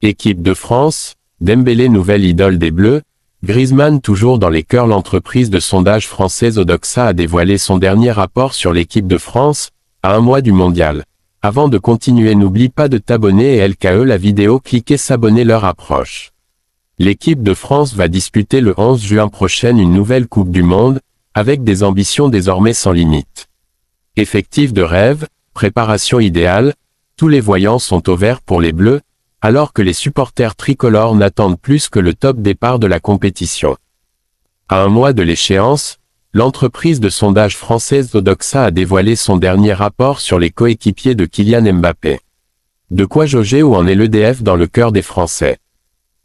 Équipe de France, Dembélé nouvelle idole des Bleus, Griezmann toujours dans les cœurs. L'entreprise de sondage française Odoxa a dévoilé son dernier rapport sur l'équipe de France, à un mois du mondial. Avant de continuer, n'oublie pas de t'abonner et LKE la vidéo, cliquez s'abonner, l'heure approche. L'équipe de France va disputer le 11 juin prochain une nouvelle Coupe du Monde, avec des ambitions désormais sans limite. Effectif de rêve, préparation idéale, tous les voyants sont au vert pour les Bleus, alors que les supporters tricolores n'attendent plus que le top départ de la compétition. À un mois de l'échéance, l'entreprise de sondage française Odoxa a dévoilé son dernier rapport sur les coéquipiers de Kylian Mbappé. De quoi jauger où en est l'EDF dans le cœur des Français.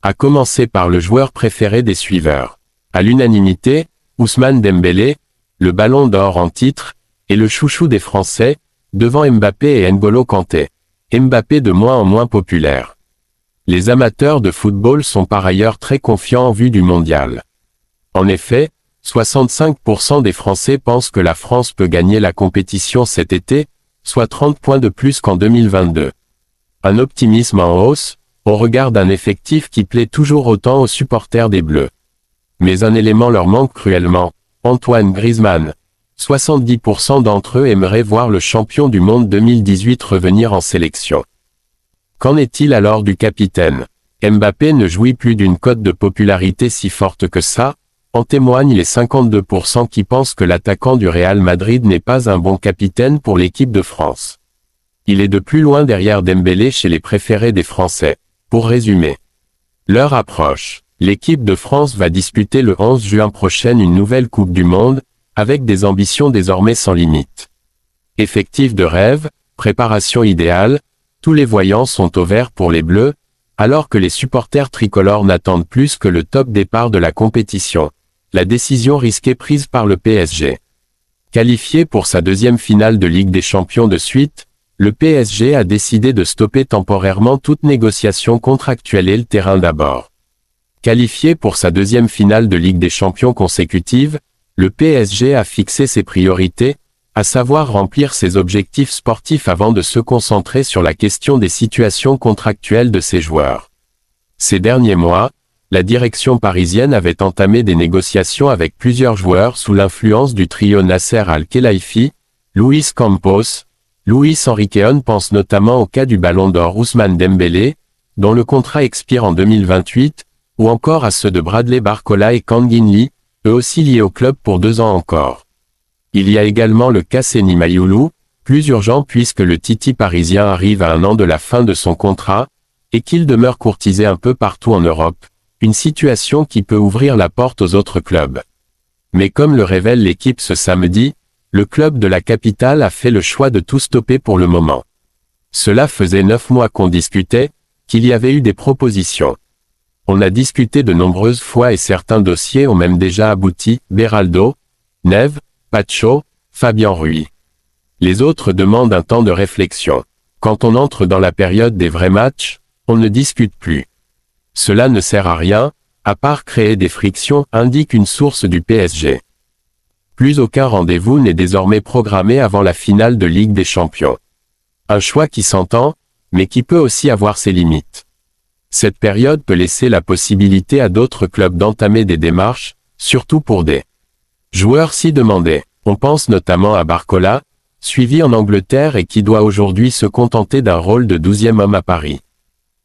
À commencer par le joueur préféré des suiveurs. À l'unanimité, Ousmane Dembélé, le ballon d'or en titre, est le chouchou des Français, devant Mbappé et N'Golo Kanté. Mbappé de moins en moins populaire. Les amateurs de football sont par ailleurs très confiants en vue du mondial. En effet, 65% des Français pensent que la France peut gagner la compétition cet été, soit 30 points de plus qu'en 2022. Un optimisme en hausse, au regard d'un effectif qui plaît toujours autant aux supporters des Bleus. Mais un élément leur manque cruellement, Antoine Griezmann. 70% d'entre eux aimeraient voir le champion du monde 2018 revenir en sélection. Qu'en est-il alors du capitaine? Mbappé ne jouit plus d'une cote de popularité si forte que ça, en témoignent les 52% qui pensent que l'attaquant du Real Madrid n'est pas un bon capitaine pour l'équipe de France. Il est de plus loin derrière Dembélé chez les préférés des Français. Pour résumer, l'heure approche. L'équipe de France va disputer le 11 juin prochain une nouvelle Coupe du Monde, avec des ambitions désormais sans limite. Effectif de rêve, préparation idéale, tous les voyants sont au vert pour les Bleus, alors que les supporters tricolores n'attendent plus que le top départ de la compétition. La décision risquée prise par le PSG. Qualifié pour sa deuxième finale de Ligue des Champions de suite, le PSG a décidé de stopper temporairement toute négociation contractuelle et le terrain d'abord. Qualifié pour sa deuxième finale de Ligue des Champions consécutive, le PSG a fixé ses priorités, à savoir remplir ses objectifs sportifs avant de se concentrer sur la question des situations contractuelles de ses joueurs. Ces derniers mois, la direction parisienne avait entamé des négociations avec plusieurs joueurs sous l'influence du trio Nasser Al-Khelaifi, Luis Campos, Luis Enrique. On pense notamment au cas du Ballon d'Or Ousmane Dembélé, dont le contrat expire en 2028, ou encore à ceux de Bradley Barcola et Kangin Lee, eux aussi liés au club pour 2 ans encore. Il y a également le cas Seny Mayoulou, plus urgent puisque le Titi parisien arrive à 1 an de la fin de son contrat, et qu'il demeure courtisé un peu partout en Europe, une situation qui peut ouvrir la porte aux autres clubs. Mais comme le révèle l'équipe ce samedi, le club de la capitale a fait le choix de tout stopper pour le moment. Cela faisait 9 mois qu'on discutait, qu'il y avait eu des propositions. On a discuté de nombreuses fois et certains dossiers ont même déjà abouti, Beraldo, Neves, Pacho, Fabien Ruiz. Les autres demandent un temps de réflexion. Quand on entre dans la période des vrais matchs, on ne discute plus. Cela ne sert à rien, à part créer des frictions, indique une source du PSG. Plus aucun rendez-vous n'est désormais programmé avant la finale de Ligue des Champions. Un choix qui s'entend, mais qui peut aussi avoir ses limites. Cette période peut laisser la possibilité à d'autres clubs d'entamer des démarches, surtout pour des joueurs si demandés. On pense notamment à Barcola, suivi en Angleterre et qui doit aujourd'hui se contenter d'un rôle de 12e homme à Paris.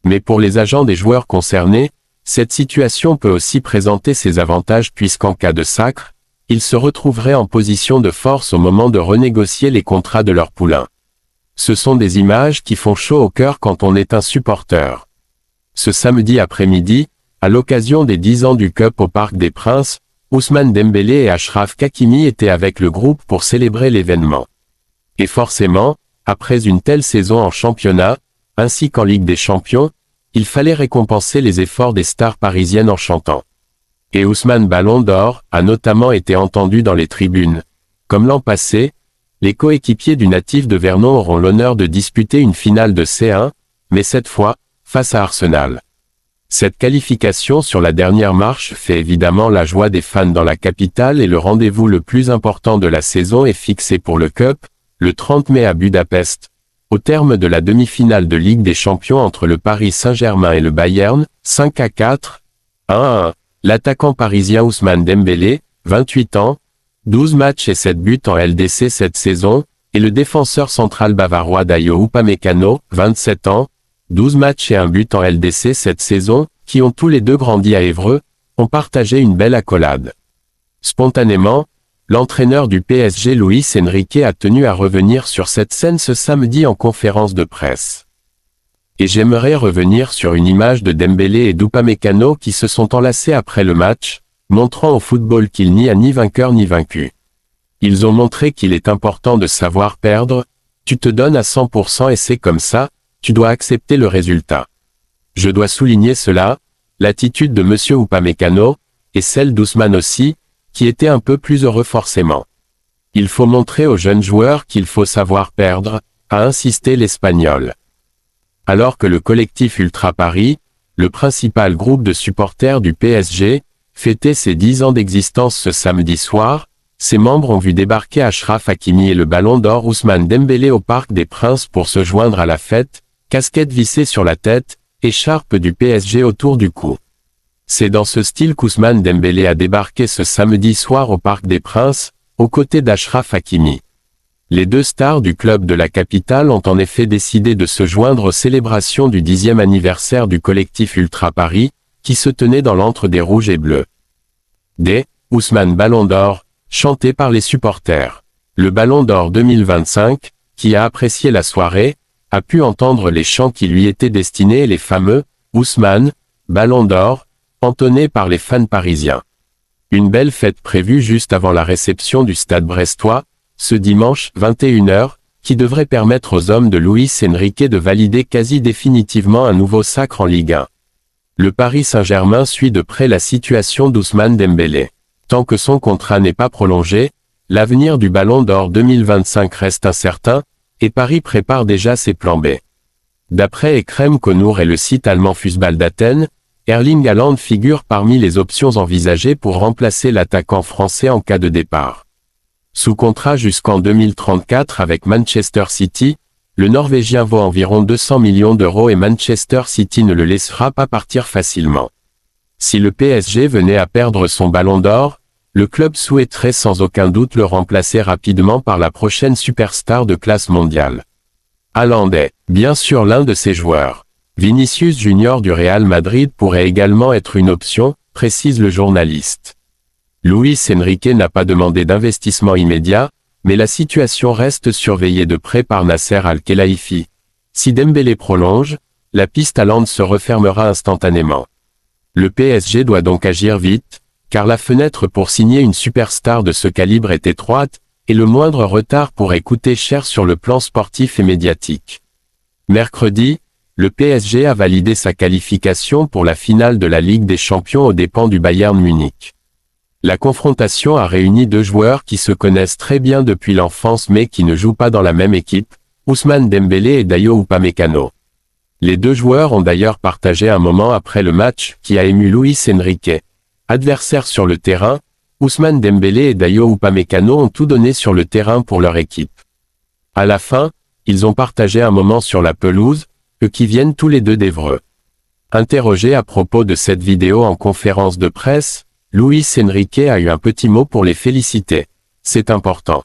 Mais pour les agents des joueurs concernés, cette situation peut aussi présenter ses avantages puisqu'en cas de sacre, ils se retrouveraient en position de force au moment de renégocier les contrats de leurs poulains. Ce sont des images qui font chaud au cœur quand on est un supporter. Ce samedi après-midi, à l'occasion des 10 ans du Cup au Parc des Princes, Ousmane Dembélé et Achraf Hakimi étaient avec le groupe pour célébrer l'événement. Et forcément, après une telle saison en championnat, ainsi qu'en Ligue des Champions, il fallait récompenser les efforts des stars parisiennes en chantant. Et Ousmane Ballon d'Or a notamment été entendu dans les tribunes. Comme l'an passé, les coéquipiers du natif de Vernon auront l'honneur de disputer une finale de C1, mais cette fois, face à Arsenal. Cette qualification sur la dernière marche fait évidemment la joie des fans dans la capitale et le rendez-vous le plus important de la saison est fixé pour le Cup, le 30 mai à Budapest. Au terme de la demi-finale de Ligue des Champions entre le Paris Saint-Germain et le Bayern, 5-4, 1-1, l'attaquant parisien Ousmane Dembélé, 28 ans, 12 matchs et 7 buts en LDC cette saison, et le défenseur central bavarois Dayot Upamecano, 27 ans, 12 matchs et 1 but en LDC cette saison, qui ont tous les deux grandi à Évreux, ont partagé une belle accolade. Spontanément, l'entraîneur du PSG Luis Enrique a tenu à revenir sur cette scène ce samedi en conférence de presse. Et j'aimerais revenir sur une image de Dembélé et d'Upamecano qui se sont enlacés après le match, montrant au football qu'il n'y a ni vainqueur ni vaincu. Ils ont montré qu'il est important de savoir perdre, tu te donnes à 100% et c'est comme ça, tu dois accepter le résultat. Je dois souligner cela, l'attitude de monsieur Upamecano, et celle d'Ousmane aussi, qui était un peu plus heureux forcément. Il faut montrer aux jeunes joueurs qu'il faut savoir perdre, a insisté l'Espagnol. Alors que le collectif Ultra Paris, le principal groupe de supporters du PSG, fêtait ses 10 ans d'existence ce samedi soir, ses membres ont vu débarquer Achraf Hakimi et le Ballon d'Or Ousmane Dembélé au Parc des Princes pour se joindre à la fête, casquette vissée sur la tête, écharpe du PSG autour du cou. C'est dans ce style qu'Ousmane Dembélé a débarqué ce samedi soir au Parc des Princes, aux côtés d'Achraf Hakimi. Les deux stars du club de la capitale ont en effet décidé de se joindre aux célébrations du 10e anniversaire du collectif Ultra Paris, qui se tenait dans l'antre des Rouges et Bleus. Ousmane Ballon d'Or, chanté par les supporters. Le Ballon d'Or 2025, qui a apprécié la soirée, a pu entendre les chants qui lui étaient destinés et les fameux « Ousmane, Ballon d'Or » entonnés par les fans parisiens. Une belle fête prévue juste avant la réception du Stade brestois, ce dimanche 21h, qui devrait permettre aux hommes de Luis Enrique de valider quasi définitivement un nouveau sacre en Ligue 1. Le Paris Saint-Germain suit de près la situation d'Ousmane Dembélé. Tant que son contrat n'est pas prolongé, l'avenir du Ballon d'Or 2025 reste incertain, et Paris prépare déjà ses plans B. D'après Ekrem Konour et le site allemand Fußball d'Athènes, Erling Haaland figure parmi les options envisagées pour remplacer l'attaquant français en cas de départ. Sous contrat jusqu'en 2034 avec Manchester City, le Norvégien vaut environ 200 millions d'euros et Manchester City ne le laissera pas partir facilement. Si le PSG venait à perdre son Ballon d'Or, le club souhaiterait sans aucun doute le remplacer rapidement par la prochaine superstar de classe mondiale. Haaland est, bien sûr, l'un de ces joueurs. Vinicius Junior du Real Madrid pourrait également être une option, précise le journaliste. Luis Enrique n'a pas demandé d'investissement immédiat, mais la situation reste surveillée de près par Nasser Al-Khelaifi. Si Dembélé prolonge, la piste Haaland se refermera instantanément. Le PSG doit donc agir vite, car la fenêtre pour signer une superstar de ce calibre est étroite, et le moindre retard pourrait coûter cher sur le plan sportif et médiatique. Mercredi, le PSG a validé sa qualification pour la finale de la Ligue des Champions aux dépens du Bayern Munich. La confrontation a réuni deux joueurs qui se connaissent très bien depuis l'enfance mais qui ne jouent pas dans la même équipe, Ousmane Dembélé et Dayot Upamecano. Les deux joueurs ont d'ailleurs partagé un moment après le match qui a ému Luis Enrique. Adversaires sur le terrain, Ousmane Dembélé et Dayot Upamecano ont tout donné sur le terrain pour leur équipe. À la fin, ils ont partagé un moment sur la pelouse, eux qui viennent tous les deux d'Évreux. Interrogé à propos de cette vidéo en conférence de presse, Luis Enrique a eu un petit mot pour les féliciter. C'est important.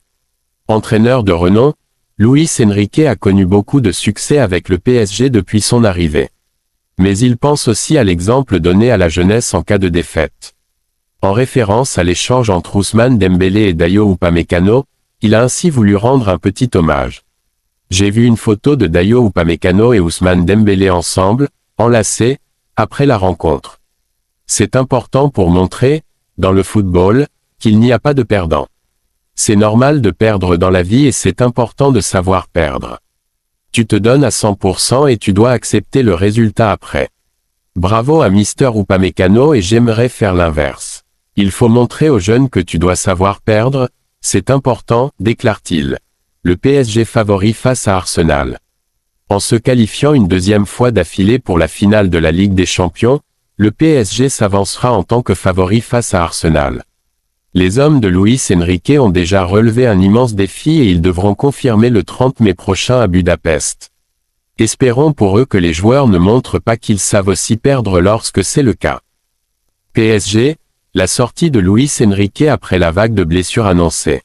Entraîneur de renom, Luis Enrique a connu beaucoup de succès avec le PSG depuis son arrivée. Mais il pense aussi à l'exemple donné à la jeunesse en cas de défaite. En référence à l'échange entre Ousmane Dembélé et Dayot Upamecano, il a ainsi voulu rendre un petit hommage. J'ai vu une photo de Dayot Upamecano et Ousmane Dembélé ensemble, enlacés, après la rencontre. C'est important pour montrer, dans le football, qu'il n'y a pas de perdant. C'est normal de perdre dans la vie et c'est important de savoir perdre. Tu te donnes à 100% et tu dois accepter le résultat après. Bravo à Mr Upamecano et j'aimerais faire l'inverse. Il faut montrer aux jeunes que tu dois savoir perdre, c'est important, déclare-t-il. Le PSG favori face à Arsenal. En se qualifiant une deuxième fois d'affilée pour la finale de la Ligue des Champions, le PSG s'avancera en tant que favori face à Arsenal. Les hommes de Luis Enrique ont déjà relevé un immense défi et ils devront confirmer le 30 mai prochain à Budapest. Espérons pour eux que les joueurs ne montrent pas qu'ils savent aussi perdre lorsque c'est le cas. PSG, la sortie de Luis Enrique après la vague de blessures annoncée.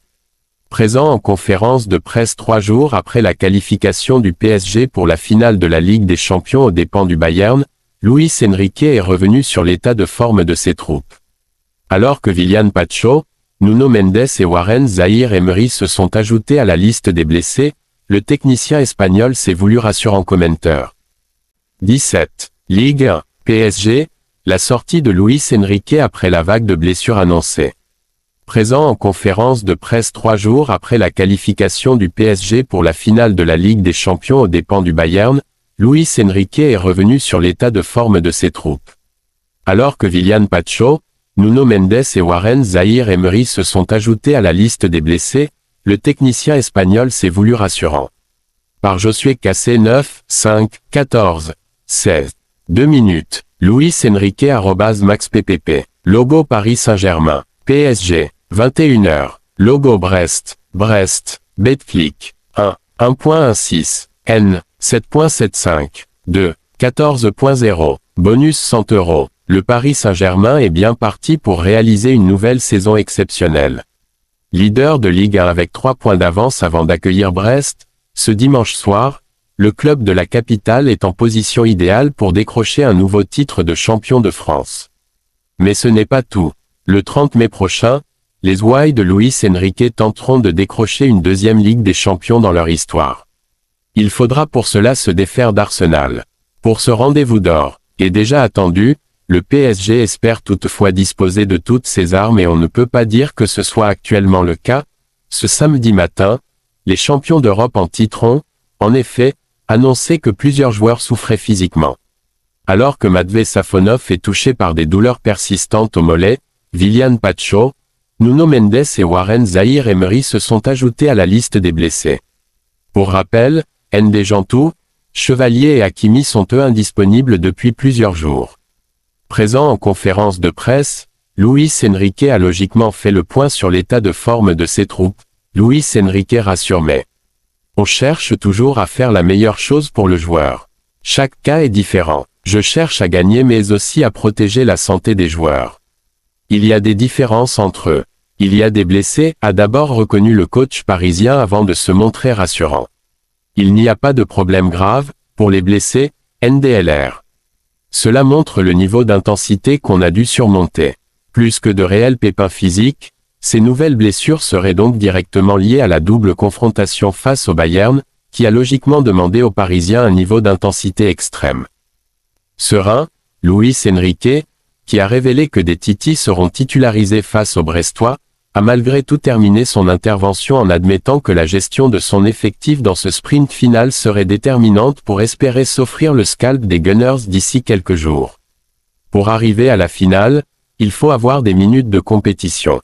Présent en conférence de presse 3 jours après la qualification du PSG pour la finale de la Ligue des Champions aux dépens du Bayern, Luis Enrique est revenu sur l'état de forme de ses troupes. Alors que Willian Pacho, Nuno Mendes et Warren Zaïre-Emery se sont ajoutés à la liste des blessés, le technicien espagnol s'est voulu rassurant commentaire. 17. Ligue 1. PSG, la sortie de Luis Enrique après la vague de blessures annoncée. Présent en conférence de presse 3 jours après la qualification du PSG pour la finale de la Ligue des Champions aux dépens du Bayern, Luis Enrique est revenu sur l'état de forme de ses troupes. Alors que Willian Pacho, Nuno Mendes et Warren Zaïre-Emery se sont ajoutés à la liste des blessés, le technicien espagnol s'est voulu rassurant. Par Josué Cassé 9, 5, 14, 16. 2 minutes. Luis Enrique @MaxPPP. Logo Paris Saint-Germain. PSG. 21h. Logo Brest. Brest. Betclic. 1. 1.16. N. 7.75. 2. 14.0. Bonus 100 €. Le Paris Saint-Germain est bien parti pour réaliser une nouvelle saison exceptionnelle. Leader de Ligue 1 avec 3 points d'avance avant d'accueillir Brest, ce dimanche soir, le club de la capitale est en position idéale pour décrocher un nouveau titre de champion de France. Mais ce n'est pas tout. Le 30 mai prochain, les Ouailles de Luis Enrique tenteront de décrocher une deuxième Ligue des Champions dans leur histoire. Il faudra pour cela se défaire d'Arsenal. Pour ce rendez-vous d'or, et déjà attendu, le PSG espère toutefois disposer de toutes ses armes et on ne peut pas dire que ce soit actuellement le cas. Ce samedi matin, les champions d'Europe en titre ont, en effet, annoncé que plusieurs joueurs souffraient physiquement. Alors que Matvei Safonov est touché par des douleurs persistantes au mollet, Willian Pacho, Nuno Mendes et Warren Zaïre-Emery se sont ajoutés à la liste des blessés. Pour rappel, Ndé Jantou, Chevalier et Hakimi sont eux indisponibles depuis plusieurs jours. Présent en conférence de presse, Luis Enrique a logiquement fait le point sur l'état de forme de ses troupes. Luis Enrique rassure mais on cherche toujours à faire la meilleure chose pour le joueur. Chaque cas est différent. Je cherche à gagner mais aussi à protéger la santé des joueurs. Il y a des différences entre eux. Il y a des blessés, a d'abord reconnu le coach parisien avant de se montrer rassurant. Il n'y a pas de problème grave, pour les blessés, NDLR. Cela montre le niveau d'intensité qu'on a dû surmonter. Plus que de réels pépins physiques, ces nouvelles blessures seraient donc directement liées à la double confrontation face au Bayern, qui a logiquement demandé aux Parisiens un niveau d'intensité extrême. Serein, Luis Enrique, qui a révélé que des Titis seront titularisés face aux Brestois, a malgré tout terminé son intervention en admettant que la gestion de son effectif dans ce sprint final serait déterminante pour espérer s'offrir le scalp des Gunners d'ici quelques jours. Pour arriver à la finale, il faut avoir des minutes de compétition.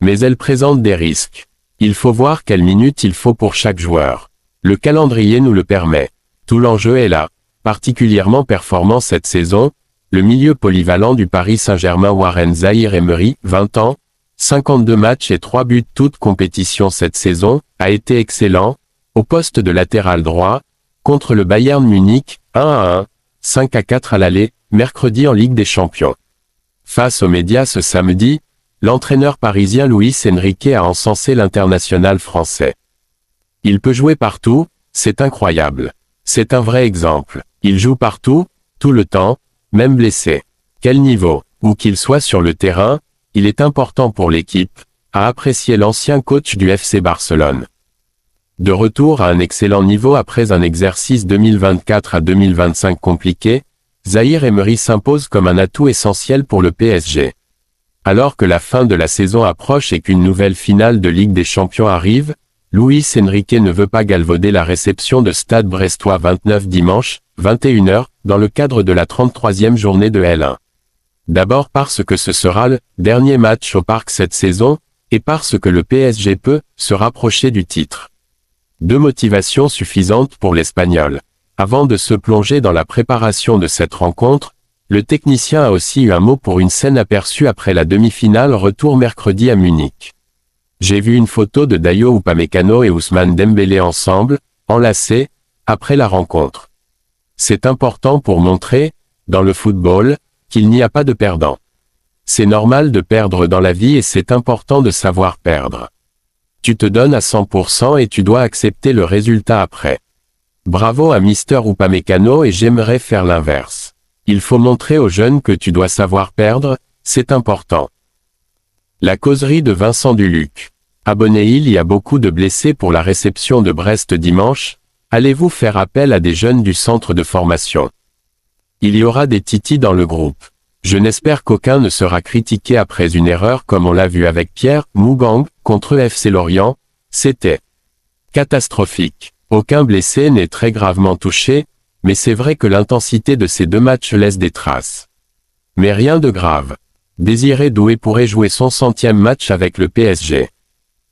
Mais elle présente des risques. Il faut voir quelles minutes il faut pour chaque joueur. Le calendrier nous le permet. Tout l'enjeu est là. Particulièrement performant cette saison, le milieu polyvalent du Paris Saint-Germain Warren Zaïre-Emery, 20 ans, 52 matchs et 3 buts toutes compétitions cette saison, a été excellent, au poste de latéral droit, contre le Bayern Munich, 1-1, 5-4 à l'aller, mercredi en Ligue des Champions. Face aux médias ce samedi, l'entraîneur parisien Luis Enrique a encensé l'international français. Il peut jouer partout, c'est incroyable. C'est un vrai exemple. Il joue partout, tout le temps, même blessé. Quel niveau, où qu'il soit sur le terrain, il est important pour l'équipe, a apprécié l'ancien coach du FC Barcelone. De retour à un excellent niveau après un exercice 2024 à 2025 compliqué, Zaïre-Emery s'impose comme un atout essentiel pour le PSG. Alors que la fin de la saison approche et qu'une nouvelle finale de Ligue des Champions arrive, Luis Enrique ne veut pas galvauder la réception de Stade Brestois 29 dimanche, 21h, dans le cadre de la 33e journée de L1. D'abord parce que ce sera le dernier match au parc cette saison, et parce que le PSG peut se rapprocher du titre. Deux motivations suffisantes pour l'Espagnol. Avant de se plonger dans la préparation de cette rencontre, Le technicien a aussi eu un mot pour une scène aperçue après la demi-finale retour mercredi à Munich. J'ai vu une photo de Dayo Upamecano et Ousmane Dembélé ensemble, enlacés, après la rencontre. C'est important pour montrer, dans le football, qu'il n'y a pas de perdant. C'est normal de perdre dans la vie et c'est important de savoir perdre. Tu te donnes à 100% et tu dois accepter le résultat après. Bravo à Mister Upamecano et j'aimerais faire l'inverse. Il faut montrer aux jeunes que tu dois savoir perdre, c'est important. La causerie de Vincent Duluc. Abonnez, il y a beaucoup de blessés pour la réception de Brest dimanche. Allez-vous faire appel à des jeunes du centre de formation? Il y aura des titis dans le groupe. Je n'espère qu'aucun ne sera critiqué après une erreur comme on l'a vu avec Pierre Mougang contre FC Lorient. C'était catastrophique. Aucun blessé n'est très gravement touché, mais c'est vrai que l'intensité de ces deux matchs laisse des traces. Mais rien de grave. Désiré Doué pourrait jouer son 100e match avec le PSG.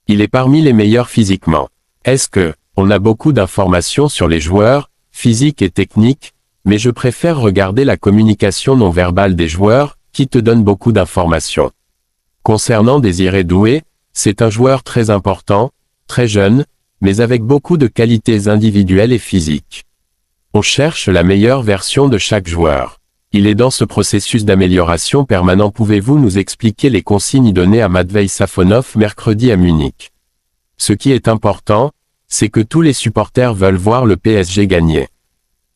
Il est parmi les meilleurs physiquement. Est-ce que, on a beaucoup d'informations sur les joueurs, physiques et techniques, mais je préfère regarder la communication non verbale des joueurs, qui te donne beaucoup d'informations. Concernant Désiré Doué, c'est un joueur très important, très jeune, mais avec beaucoup de qualités individuelles et physiques. On cherche la meilleure version de chaque joueur. Il est dans ce processus d'amélioration permanent. Pouvez-vous nous expliquer les consignes données à Matvei Safonov mercredi à Munich? Ce qui est important, c'est que tous les supporters veulent voir le PSG gagner.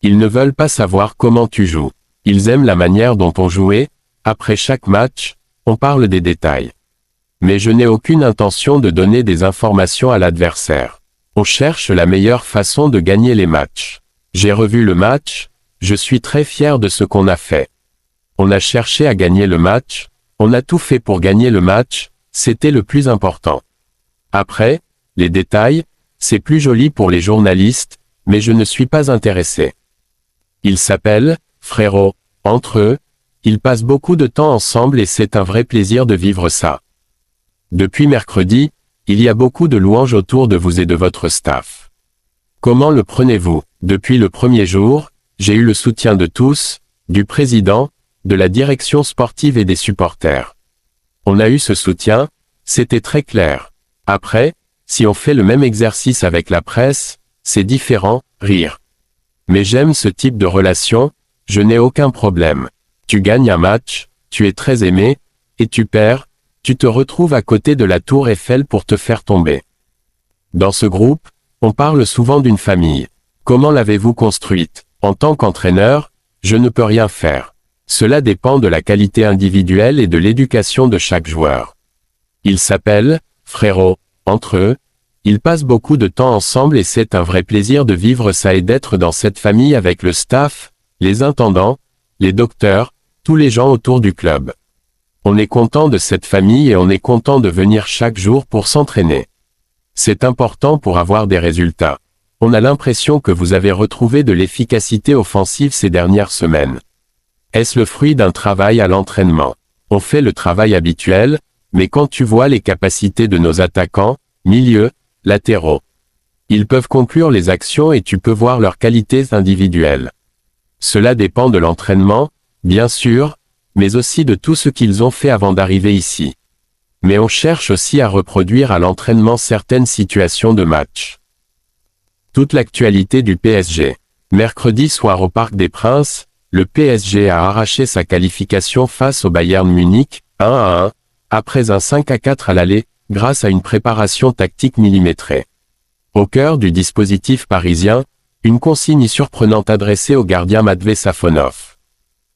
Ils ne veulent pas savoir comment tu joues. Ils aiment la manière dont on jouait. Après chaque match, on parle des détails. Mais je n'ai aucune intention de donner des informations à l'adversaire. On cherche la meilleure façon de gagner les matchs. J'ai revu le match, je suis très fier de ce qu'on a fait. On a cherché à gagner le match, on a tout fait pour gagner le match, c'était le plus important. Après, les détails, c'est plus joli pour les journalistes, mais je ne suis pas intéressé. Ils s'appellent, frérot, entre eux, ils passent beaucoup de temps ensemble et c'est un vrai plaisir de vivre ça. Depuis mercredi, il y a beaucoup de louanges autour de vous et de votre staff. Comment le prenez-vous? Depuis le premier jour, j'ai eu le soutien de tous, du président, de la direction sportive et des supporters. On a eu ce soutien, c'était très clair. Après, si on fait le même exercice avec la presse, c'est différent, rire. Mais j'aime ce type de relation, je n'ai aucun problème. Tu gagnes un match, tu es très aimé, et tu perds, tu te retrouves à côté de la tour Eiffel pour te faire tomber. Dans ce groupe, on parle souvent d'une famille. Comment l'avez-vous construite? En tant qu'entraîneur, je ne peux rien faire. Cela dépend de la qualité individuelle et de l'éducation de chaque joueur. Ils s'appellent, frérot, entre eux, ils passent beaucoup de temps ensemble et c'est un vrai plaisir de vivre ça et d'être dans cette famille avec le staff, les intendants, les docteurs, tous les gens autour du club. On est content de cette famille et on est content de venir chaque jour pour s'entraîner. C'est important pour avoir des résultats. On a l'impression que vous avez retrouvé de l'efficacité offensive ces dernières semaines. Est-ce le fruit d'un travail à l'entraînement? On fait le travail habituel, mais quand tu vois les capacités de nos attaquants, milieux, latéraux, ils peuvent conclure les actions et tu peux voir leurs qualités individuelles. Cela dépend de l'entraînement, bien sûr, mais aussi de tout ce qu'ils ont fait avant d'arriver ici. Mais on cherche aussi à reproduire à l'entraînement certaines situations de match. Toute l'actualité du PSG. Mercredi soir au Parc des Princes, le PSG a arraché sa qualification face au Bayern Munich, 1-1, après un 5-4 à l'aller, grâce à une préparation tactique millimétrée. Au cœur du dispositif parisien, une consigne surprenante adressée au gardien Matvei Safonov.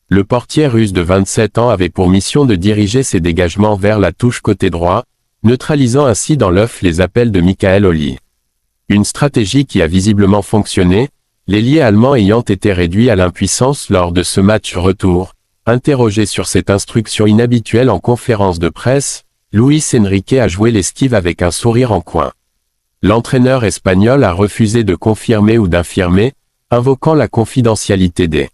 Le portier russe de 27 ans avait pour mission de diriger ses dégagements vers la touche côté droit, neutralisant ainsi dans l'œuf les appels de Michael Olli. Une stratégie qui a visiblement fonctionné, l'ailier allemand ayant été réduit à l'impuissance lors de ce match retour. Interrogé sur cette instruction inhabituelle en conférence de presse, Luis Enrique a joué l'esquive avec un sourire en coin. L'entraîneur espagnol a refusé de confirmer ou d'infirmer, invoquant la confidentialité des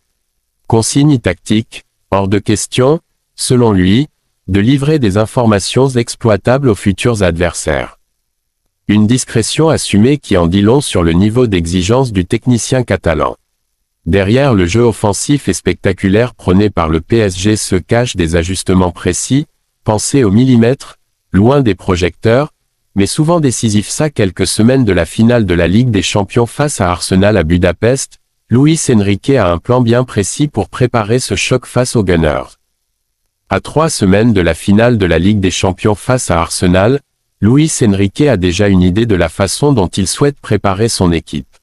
consignes tactiques, hors de question, selon lui, de livrer des informations exploitables aux futurs adversaires. Une discrétion assumée qui en dit long sur le niveau d'exigence du technicien catalan. Derrière le jeu offensif et spectaculaire prôné par le PSG se cachent des ajustements précis, pensés au millimètre, loin des projecteurs, mais souvent décisifs. À quelques semaines de la finale de la Ligue des Champions face à Arsenal à Budapest, Luis Enrique a un plan bien précis pour préparer ce choc face aux Gunners. À 3 semaines de la finale de la Ligue des Champions face à Arsenal, Luis Enrique a déjà une idée de la façon dont il souhaite préparer son équipe.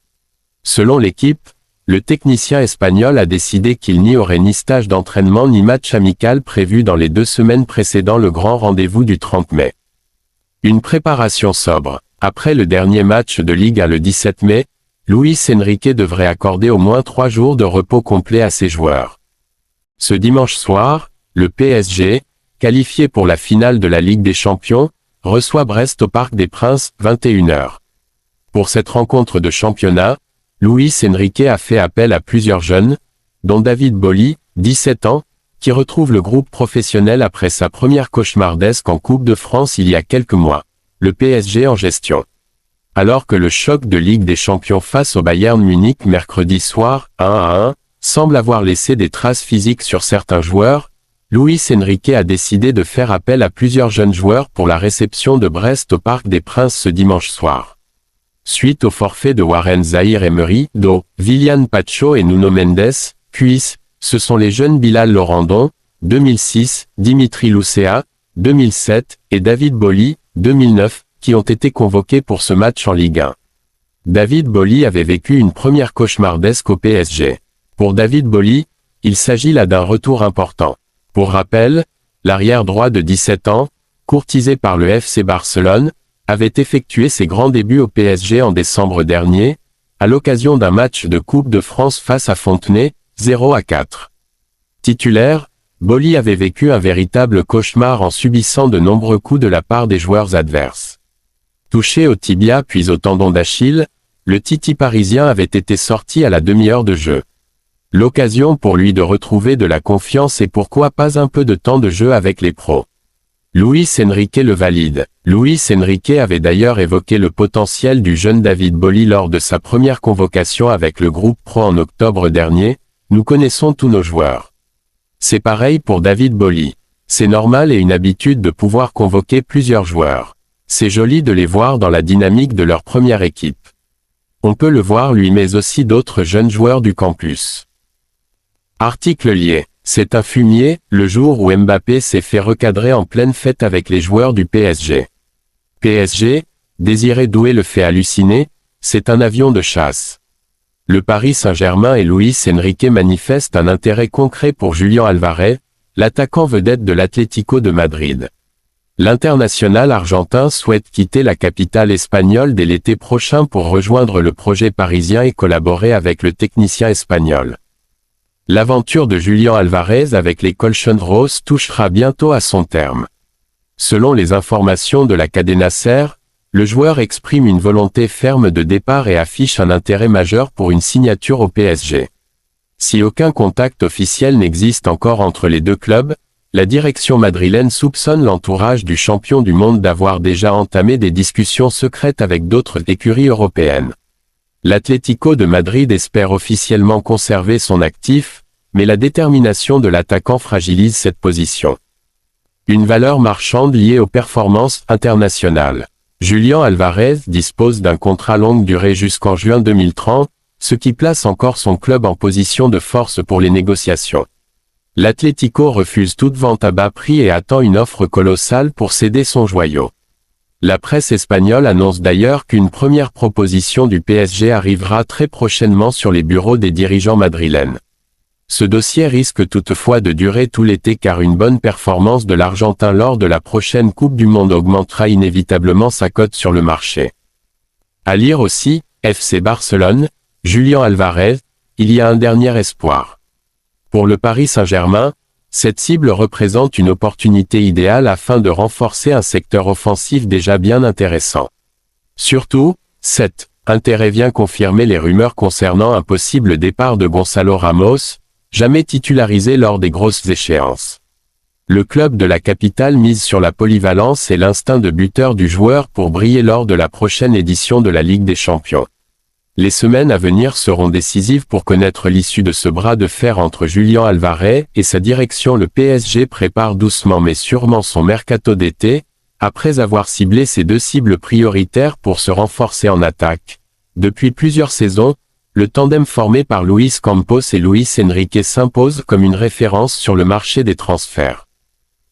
Selon l'équipe, le technicien espagnol a décidé qu'il n'y aurait ni stage d'entraînement ni match amical prévu dans les 2 semaines précédant le grand rendez-vous du 30 mai. Une préparation sobre. Après le dernier match de Ligue 1 le 17 mai, Luis Enrique devrait accorder au moins 3 jours de repos complet à ses joueurs. Ce dimanche soir, le PSG, qualifié pour la finale de la Ligue des Champions, reçoit Brest au Parc des Princes, 21h. Pour cette rencontre de championnat, Luis Enrique a fait appel à plusieurs jeunes, dont David Boly, 17 ans, qui retrouve le groupe professionnel après sa première cauchemardesque en Coupe de France il y a quelques mois, le PSG en gestion. Alors que le choc de Ligue des Champions face au Bayern Munich mercredi soir, 1-1, semble avoir laissé des traces physiques sur certains joueurs, Luis Enrique a décidé de faire appel à plusieurs jeunes joueurs pour la réception de Brest au Parc des Princes ce dimanche soir. Suite au forfait de Warren Zaïre-Emery, Do, Willian Pacho et Nuno Mendes, Cuis, ce sont les jeunes Bilal Laurandon, 2006, Dimitri Lucea, 2007, et David Boly, 2009, qui ont été convoqués pour ce match en Ligue 1. David Boly avait vécu une première cauchemardesque au PSG. Pour David Boly, il s'agit là d'un retour important. Pour rappel, l'arrière droit de 17 ans, courtisé par le FC Barcelone, avait effectué ses grands débuts au PSG en décembre dernier, à l'occasion d'un match de Coupe de France face à Fontenay, 0-4. Titulaire, Boly avait vécu un véritable cauchemar en subissant de nombreux coups de la part des joueurs adverses. Touché au tibia puis au tendon d'Achille, le Titi parisien avait été sorti à la demi-heure de jeu. L'occasion pour lui de retrouver de la confiance et pourquoi pas un peu de temps de jeu avec les pros. Luis Enrique le valide. Luis Enrique avait d'ailleurs évoqué le potentiel du jeune David Boly lors de sa première convocation avec le groupe pro en octobre dernier. Nous connaissons tous nos joueurs. C'est pareil pour David Boly. C'est normal et une habitude de pouvoir convoquer plusieurs joueurs. C'est joli de les voir dans la dynamique de leur première équipe. On peut le voir lui mais aussi d'autres jeunes joueurs du campus. Article lié. C'est un fumier, le jour où Mbappé s'est fait recadrer en pleine fête avec les joueurs du PSG. PSG, Désiré Doué le fait halluciner, c'est un avion de chasse. Le Paris Saint-Germain et Luis Enrique manifestent un intérêt concret pour Julián Álvarez, l'attaquant vedette de l'Atlético de Madrid. L'international argentin souhaite quitter la capitale espagnole dès l'été prochain pour rejoindre le projet parisien et collaborer avec le technicien espagnol. L'aventure de Julián Álvarez avec les Colchonros touchera bientôt à son terme. Selon les informations de la Cadena SER, le joueur exprime une volonté ferme de départ et affiche un intérêt majeur pour une signature au PSG. Si aucun contact officiel n'existe encore entre les deux clubs, la direction madrilène soupçonne l'entourage du champion du monde d'avoir déjà entamé des discussions secrètes avec d'autres écuries européennes. L'Atlético de Madrid espère officiellement conserver son actif, mais la détermination de l'attaquant fragilise cette position. Une valeur marchande liée aux performances internationales. Julián Álvarez dispose d'un contrat longue durée jusqu'en juin 2030, ce qui place encore son club en position de force pour les négociations. L'Atlético refuse toute vente à bas prix et attend une offre colossale pour céder son joyau. La presse espagnole annonce d'ailleurs qu'une première proposition du PSG arrivera très prochainement sur les bureaux des dirigeants madrilènes. Ce dossier risque toutefois de durer tout l'été car une bonne performance de l'Argentin lors de la prochaine Coupe du Monde augmentera inévitablement sa cote sur le marché. À lire aussi, FC Barcelone, Julián Álvarez, il y a un dernier espoir. Pour le Paris Saint-Germain, cette cible représente une opportunité idéale afin de renforcer un secteur offensif déjà bien intéressant. Surtout, cet intérêt vient confirmer les rumeurs concernant un possible départ de Gonzalo Ramos, jamais titularisé lors des grosses échéances. Le club de la capitale mise sur la polyvalence et l'instinct de buteur du joueur pour briller lors de la prochaine édition de la Ligue des Champions. Les semaines à venir seront décisives pour connaître l'issue de ce bras de fer entre Julián Álvarez et sa direction. Le PSG prépare doucement mais sûrement son mercato d'été, après avoir ciblé ses deux cibles prioritaires pour se renforcer en attaque. Depuis plusieurs saisons, le tandem formé par Luis Campos et Luis Enrique s'impose comme une référence sur le marché des transferts.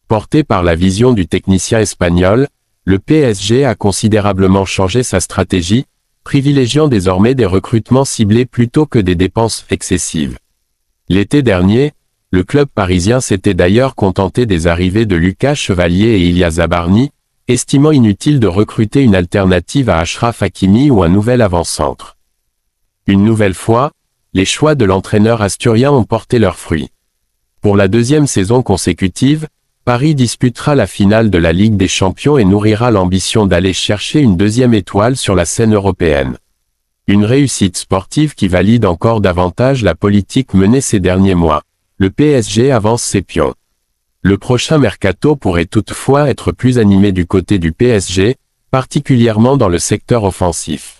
Porté par la vision du technicien espagnol, le PSG a considérablement changé sa stratégie, privilégiant désormais des recrutements ciblés plutôt que des dépenses excessives. L'été dernier, le club parisien s'était d'ailleurs contenté des arrivées de Lucas Chevalier et Illia Zabarni, estimant inutile de recruter une alternative à Achraf Hakimi ou un nouvel avant-centre. Une nouvelle fois, les choix de l'entraîneur asturien ont porté leurs fruits. Pour la deuxième saison consécutive, Paris disputera la finale de la Ligue des Champions et nourrira l'ambition d'aller chercher une deuxième étoile sur la scène européenne. Une réussite sportive qui valide encore davantage la politique menée ces derniers mois. Le PSG avance ses pions. Le prochain mercato pourrait toutefois être plus animé du côté du PSG, particulièrement dans le secteur offensif.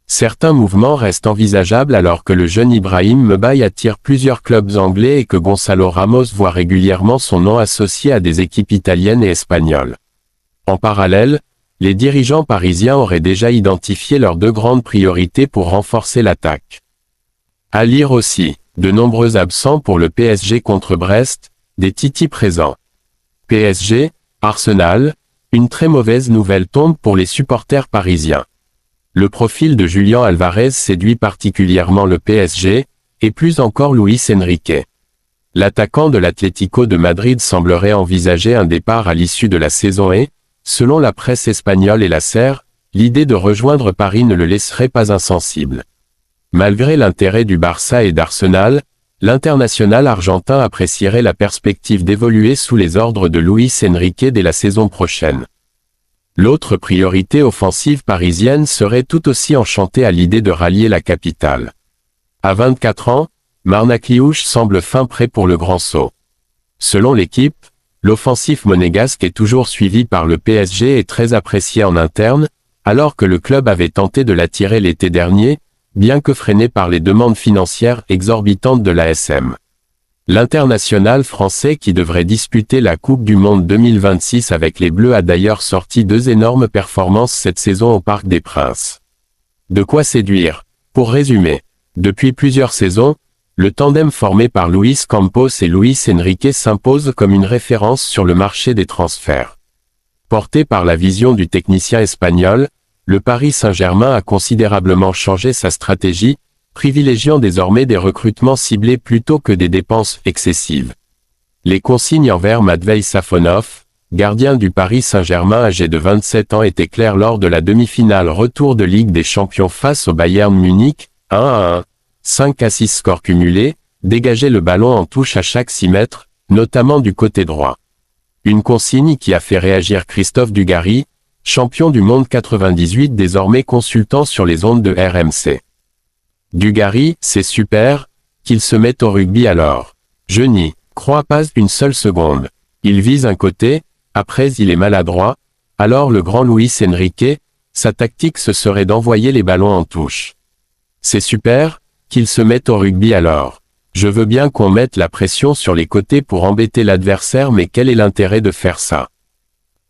Certains mouvements restent envisageables alors que le jeune Ibrahim Mbaye attire plusieurs clubs anglais et que Gonçalo Ramos voit régulièrement son nom associé à des équipes italiennes et espagnoles. En parallèle, les dirigeants parisiens auraient déjà identifié leurs deux grandes priorités pour renforcer l'attaque. À lire aussi, de nombreux absents pour le PSG contre Brest, des titis présents. PSG, Arsenal, une très mauvaise nouvelle tombe pour les supporters parisiens. Le profil de Julián Álvarez séduit particulièrement le PSG, et plus encore Luis Enrique. L'attaquant de l'Atlético de Madrid semblerait envisager un départ à l'issue de la saison et, selon la presse espagnole et la SER, l'idée de rejoindre Paris ne le laisserait pas insensible. Malgré l'intérêt du Barça et d'Arsenal, l'international argentin apprécierait la perspective d'évoluer sous les ordres de Luis Enrique dès la saison prochaine. L'autre priorité offensive parisienne serait tout aussi enchantée à l'idée de rallier la capitale. À 24 ans, Marnakliouche semble fin prêt pour le grand saut. Selon l'équipe, l'offensif monégasque est toujours suivi par le PSG et très apprécié en interne, alors que le club avait tenté de l'attirer l'été dernier, bien que freiné par les demandes financières exorbitantes de l'ASM. L'international français qui devrait disputer la Coupe du Monde 2026 avec les Bleus a d'ailleurs sorti deux énormes performances cette saison au Parc des Princes. De quoi séduire. Pour résumer, depuis plusieurs saisons, le tandem formé par Luis Campos et Luis Enrique s'impose comme une référence sur le marché des transferts. Porté par la vision du technicien espagnol, le Paris Saint-Germain a considérablement changé sa stratégie, privilégiant désormais des recrutements ciblés plutôt que des dépenses excessives. Les consignes envers Matvei Safonov, gardien du Paris Saint-Germain âgé de 27 ans étaient claires lors de la demi-finale retour de Ligue des Champions face au Bayern Munich, 1-1, 5 à 6 scores cumulés, dégager le ballon en touche à chaque 6 mètres, notamment du côté droit. Une consigne qui a fait réagir Christophe Dugarry, champion du monde 98 désormais consultant sur les ondes de RMC. Dugarry, c'est super, qu'il se mette au rugby alors. Je n'y crois pas une seule seconde. Il vise un côté, après il est maladroit, alors le grand Luis Enrique, sa tactique ce serait d'envoyer les ballons en touche. C'est super, qu'il se mette au rugby alors. Je veux bien qu'on mette la pression sur les côtés pour embêter l'adversaire mais quel est l'intérêt de faire ça?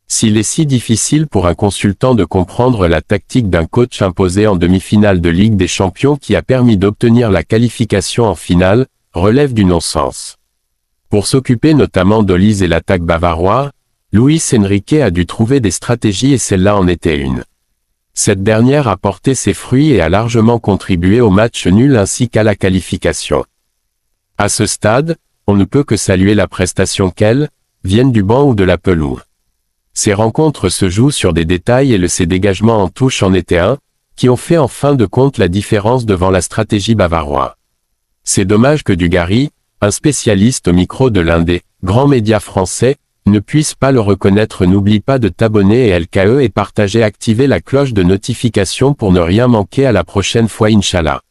S'il est si difficile pour un consultant de comprendre la tactique d'un coach imposé en demi-finale de Ligue des Champions qui a permis d'obtenir la qualification en finale, relève du non-sens. Pour s'occuper notamment d'Olise et l'attaque bavaroise, Luis Enrique a dû trouver des stratégies et celle-là en était une. Cette dernière a porté ses fruits et a largement contribué au match nul ainsi qu'à la qualification. À ce stade, on ne peut que saluer la prestation qu'elle, vienne du banc ou de la pelouse. Ces rencontres se jouent sur des détails et ses dégagements en touche en étaient un, qui ont fait en fin de compte la différence devant la stratégie bavaroise. C'est dommage que Dugarry, un spécialiste au micro de l'un des grands médias français, ne puisse pas le reconnaître. N'oublie pas de t'abonner et LKE et partager, activer la cloche de notification pour ne rien manquer à la prochaine fois Inch'Allah.